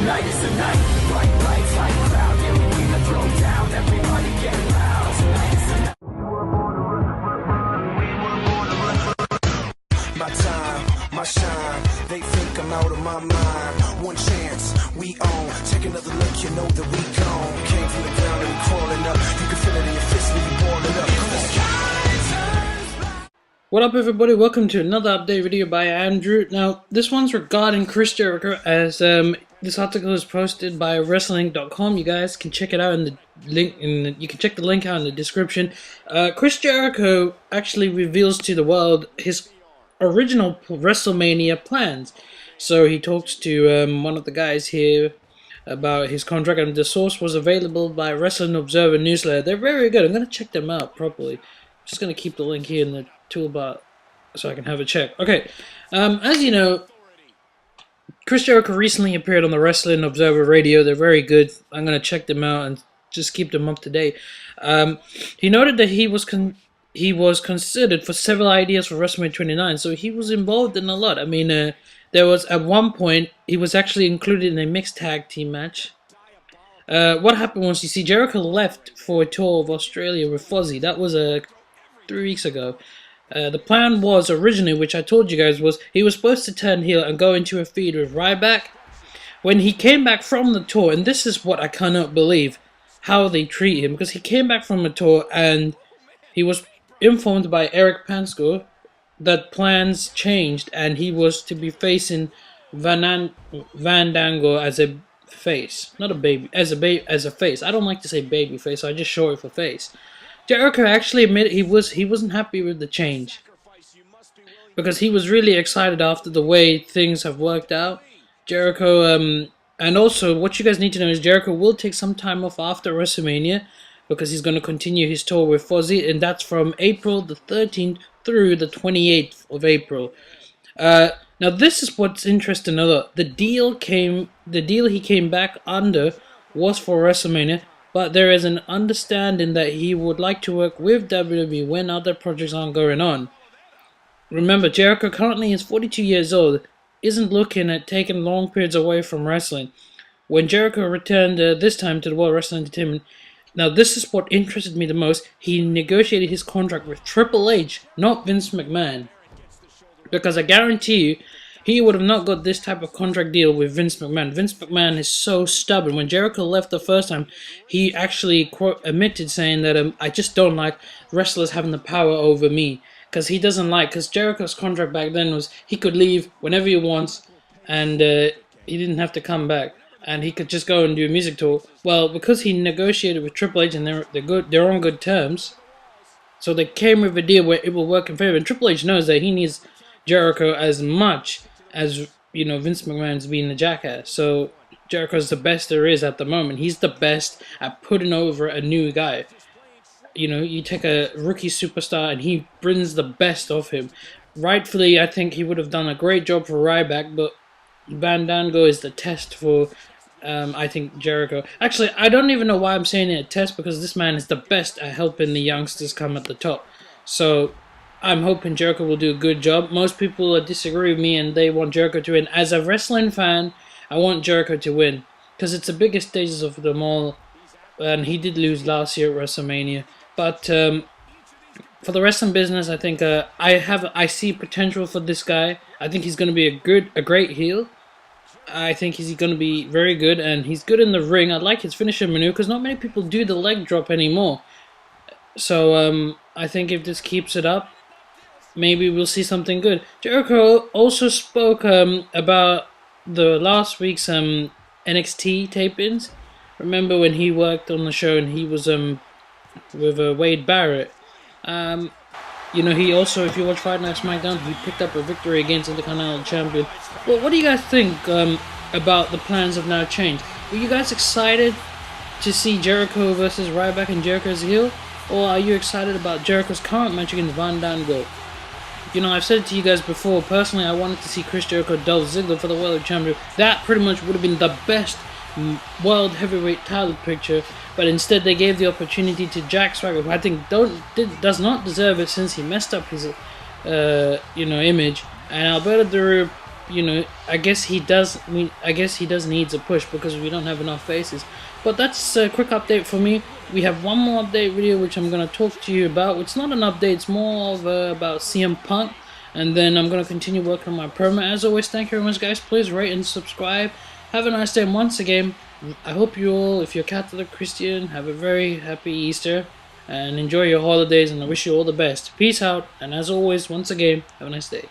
Tonight is the night. Bright lights, light crowd. Yeah, we came to throw down. Everybody get loud. Tonight is the night. My time, my shine. They think I'm out of my mind. One chance, we own. Take another look, you know that we gone. Came from the ground and we crawling up. You can feel it in your fist when you balling up. What up everybody, welcome to another update video by Andrew. Now, this one's regarding Chris Jericho, as this article is posted by Wrestling.com. You guys can check it out in the link, you can check the link out in the description. Chris Jericho actually reveals to the world his original WrestleMania plans. So he talks to one of the guys here about his contract, and the source was available by Wrestling Observer newsletter. They're very good. I'm going to check them out properly. Just going to keep the link here in the toolbar so I can have a check. Okay, as you know, Chris Jericho recently appeared on the Wrestling Observer Radio. They're very good. I'm going to check them out and just keep them up to date. He noted that he was considered for several ideas for WrestleMania 29, so he was involved in a lot. I mean, there was at one point he was actually included in a mixed tag team match. What happened was, you see, Jericho left for a tour of Australia with Fozzy. That was 3 weeks ago. The plan was originally, which I told you guys, was he was supposed to turn heel and go into a feud with Ryback. When he came back from the tour, and this is what I cannot believe, how they treat him, because he came back from a tour and he was informed by Eric Pansco that plans changed and he was to be facing Vandango as a face, not a baby, as a face. I don't like to say baby face, so I just short it for face. Jericho actually admitted he wasn't happy with the change, because he was really excited after the way things have worked out. Jericho, and also what you guys need to know is Jericho will take some time off after WrestleMania, because he's going to continue his tour with Fozzy, and that's from April the 13th through the 28th of April. Now this is what's interesting. The deal he came back under was for WrestleMania, but there is an understanding that he would like to work with WWE when other projects aren't going on. Remember, Jericho currently is 42 years old, isn't looking at taking long periods away from wrestling. When Jericho returned this time to the World Wrestling Entertainment, now this is what interested me the most, he negotiated his contract with Triple H, not Vince McMahon. Because I guarantee you, he would have not got this type of contract deal with Vince McMahon. Vince McMahon is so stubborn. When Jericho left the first time, he actually admitted saying that I just don't like wrestlers having the power over me. Because he doesn't like, because Jericho's contract back then was he could leave whenever he wants and he didn't have to come back. And he could just go and do a music tour. Well, because he negotiated with Triple H and they're on good terms, so they came with a deal where it will work in favor. And Triple H knows that he needs Jericho as much as, you know, Vince McMahon's being a jackass. So Jericho's the best there is at the moment. He's the best at putting over a new guy. You know, you take a rookie superstar and he brings the best of him. Rightfully, I think he would have done a great job for Ryback, but Vandango is the test for, I think, Jericho. Actually, I don't even know why I'm saying it a test, because this man is the best at helping the youngsters come at the top. So I'm hoping Jericho will do a good job. Most people disagree with me and they want Jericho to win. As a wrestling fan, I want Jericho to win, because it's the biggest stages of them all, and he did lose last year at WrestleMania. But for the wrestling business, I think I see potential for this guy. I think he's going to be a great heel. I think he's going to be very good, and he's good in the ring. I like his finisher maneuver, because not many people do the leg drop anymore. So I think if this keeps it up, maybe we'll see something good. Jericho also spoke about the last week's NXT tapings. Remember when he worked on the show and he was with Wade Barrett. You know, he also, if you watch Friday Night SmackDown, he picked up a victory against Intercontinental Champion. Well, what do you guys think about the plans have now changed? Were you guys excited to see Jericho versus Ryback and Jericho as a heel? Or are you excited about Jericho's current match against Vandango? You know, I've said it to you guys before, personally I wanted to see Chris Jericho Dolph Ziggler for the World Championship. That pretty much would have been the best World Heavyweight title picture, but instead they gave the opportunity to Jack Swagger, who I think does not deserve it, since he messed up his image. And Alberto Del Rio you know, I guess he does needs a push because we don't have enough faces. But that's a quick update for me. We have one more update video which I'm gonna talk to you about. It's not an update, it's more of about CM Punk, and then I'm gonna continue working on my promo. As always, thank you very much, guys. Please rate and subscribe. Have a nice day. And once again, I hope you all, if you're Catholic, Christian, have a very happy Easter and enjoy your holidays, and I wish you all the best. Peace out, and as always, once again, have a nice day.